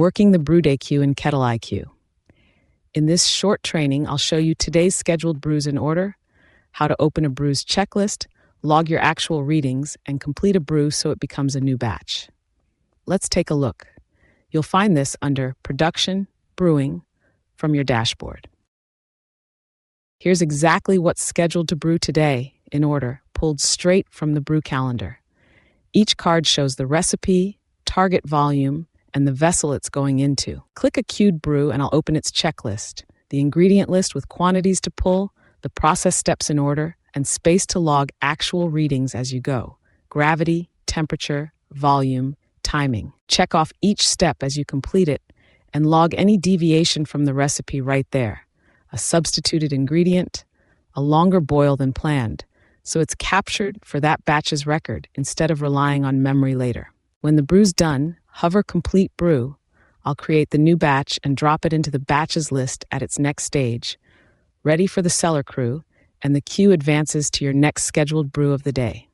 Working the Brew-Day queue in KettleiQ. In this short training, I'll show you today's scheduled brews in order, how to open a brew's checklist, log your actual readings, and complete a brew so it becomes a new batch. Let's take a look. You'll find this under Production, Brewing, from your dashboard. Here's exactly what's scheduled to brew today, in order, pulled straight from the Brew Calendar. Each card shows the recipe, target volume, and the vessel it's going into. Click a queued brew and I'll open its checklist, the ingredient list with quantities to pull, the process steps in order, and space to log actual readings as you go. Gravity, temperature, volume, timing. Check off each step as you complete it and log any deviation from the recipe right there. A substituted ingredient, a longer boil than planned, so it's captured for that batch's record instead of relying on memory later. When the brew's done, hover Complete Brew. I'll create the new batch and drop it into the batches list at its next stage, ready for the cellar crew, and the queue advances to your next scheduled brew of the day.